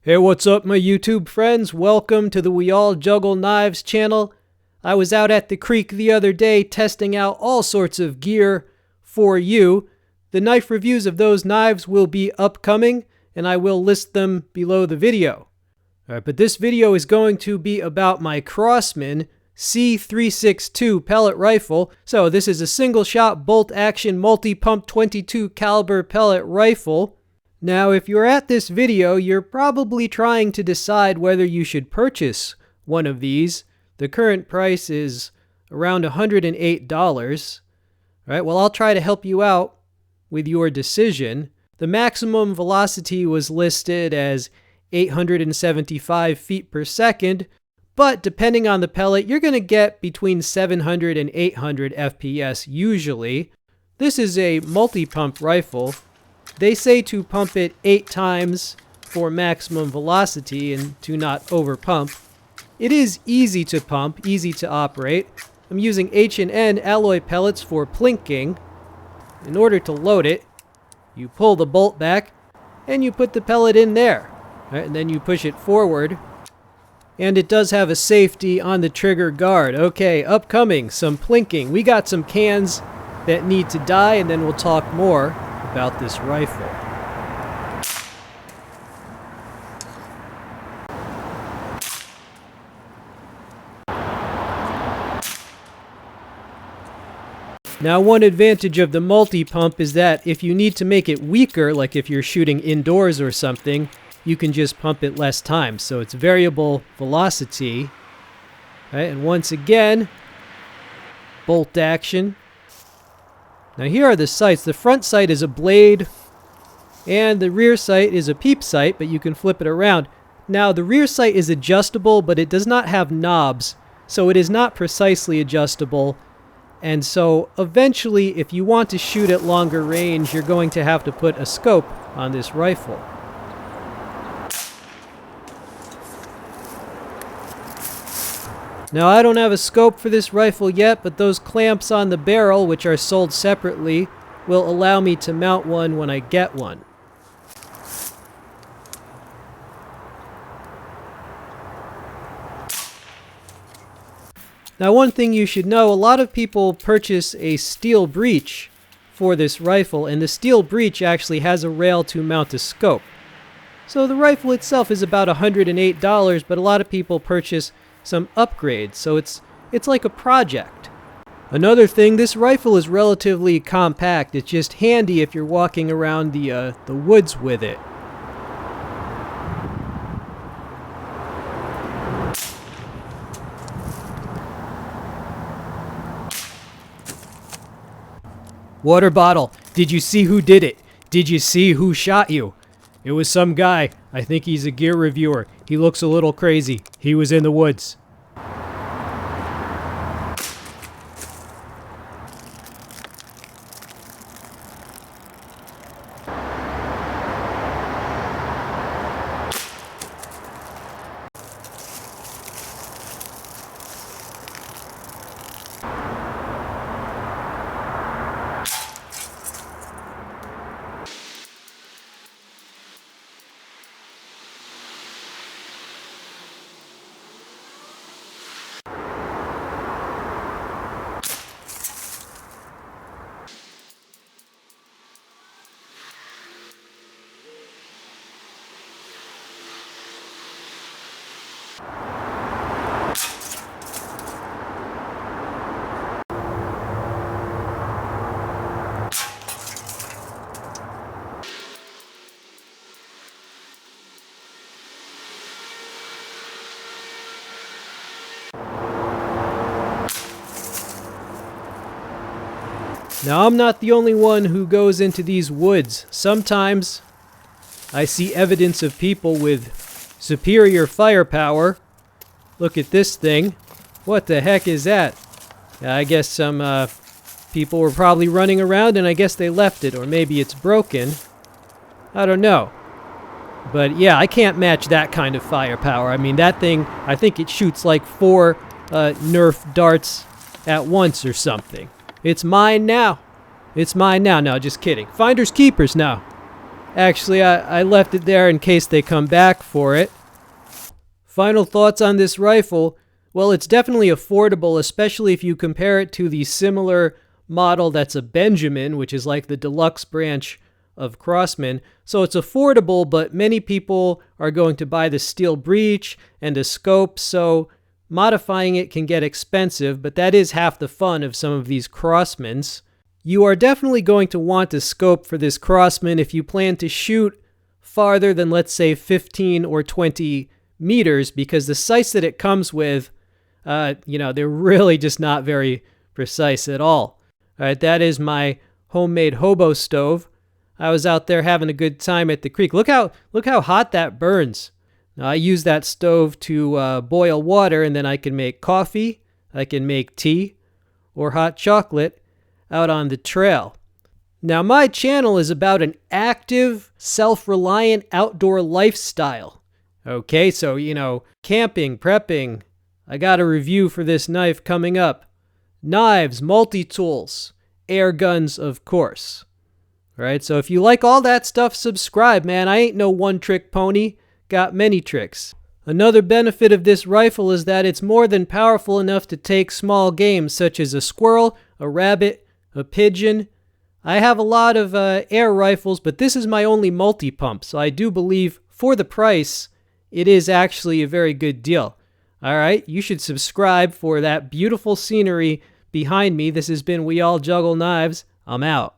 Hey, what's up, my YouTube friends? Welcome to the We All Juggle Knives channel. I was out at the creek the other day testing out all sorts of gear for you. The knife reviews of those knives will be upcoming, and I will list them below the video. Alright, but this video is going to be about my Crosman C362 pellet rifle. So this is a single-shot bolt-action multi-pump 22 caliber pellet rifle. Now, if you're at this video, you're probably trying to decide whether you should purchase one of these. The current price is around $108. All right, well, I'll try to help you out with your decision. The maximum velocity was listed as 875 feet per second, but depending on the pellet, you're going to get between 700 and 800 FPS usually. This is a multi-pump rifle. They say to pump it 8 times for maximum velocity and to not overpump. It is easy to pump, easy to operate. I'm using H&N alloy pellets for plinking. In order to load it, you pull the bolt back and you put the pellet in there. Right, and then you push it forward. And it does have a safety on the trigger guard. Okay, upcoming, some plinking. We got some cans that need to die, and then we'll talk more about this rifle. Now, one advantage of the multi-pump is that if you need to make it weaker, like if you're shooting indoors or something, you can just pump it less times. So it's variable velocity. Right, and once again, bolt action. Now here are the sights. The front sight is a blade, and the rear sight is a peep sight, but you can flip it around. Now the rear sight is adjustable, but it does not have knobs, so it is not precisely adjustable. And so eventually, if you want to shoot at longer range, you're going to have to put a scope on this rifle. Now, I don't have a scope for this rifle yet, but those clamps on the barrel, which are sold separately, will allow me to mount one when I get one. Now, one thing you should know, a lot of people purchase a steel breech for this rifle, and the steel breech actually has a rail to mount a scope. So the rifle itself is about $108, but a lot of people purchase some upgrades, so it's like a project. Another thing, this rifle is relatively compact. It's just handy if you're walking around the woods with it. Water bottle. Did you see who did it? Did you see who shot you? It was some guy. I think he's a gear reviewer. He looks a little crazy. He was in the woods. Now, I'm not the only one who goes into these woods. Sometimes I see evidence of people with superior firepower. Look at this thing. What the heck is that? I guess some people were probably running around and I guess they left it, or maybe it's broken. I don't know. But yeah, I can't match that kind of firepower. I mean, that thing, I think it shoots like 4 Nerf darts at once or something. It's mine now. It's mine now. No, just kidding. Finders keepers now. Actually, I left it there in case they come back for it. Final thoughts on this rifle. Well, it's definitely affordable, especially if you compare it to the similar model that's a Benjamin, which is like the deluxe branch of Crosman. So it's affordable, but many people are going to buy the steel breech and a scope, so modifying it can get expensive, but that is half the fun of some of these Crosmans. You are definitely going to want a scope for this Crosman if you plan to shoot farther than, let's say, 15 or 20 meters, because the sights that it comes with, they're really just not very precise at all. All right, that is my homemade hobo stove. I was out there having a good time at the creek. Look how hot that burns. Now, I use that stove to boil water, and then I can make coffee, I can make tea, or hot chocolate out on the trail. Now, my channel is about an active, self-reliant outdoor lifestyle. Okay, so, camping, prepping. I got a review for this knife coming up. Knives, multi-tools, air guns, of course. All right, so if you like all that stuff, subscribe, man. I ain't no one-trick pony. Got many tricks. Another benefit of this rifle is that it's more than powerful enough to take small game, such as a squirrel, a rabbit, a pigeon. I have a lot of air rifles, but this is my only multi-pump, so I do believe, for the price, it is actually a very good deal. All right, you should subscribe for that beautiful scenery behind me. This has been We All Juggle Knives. I'm out.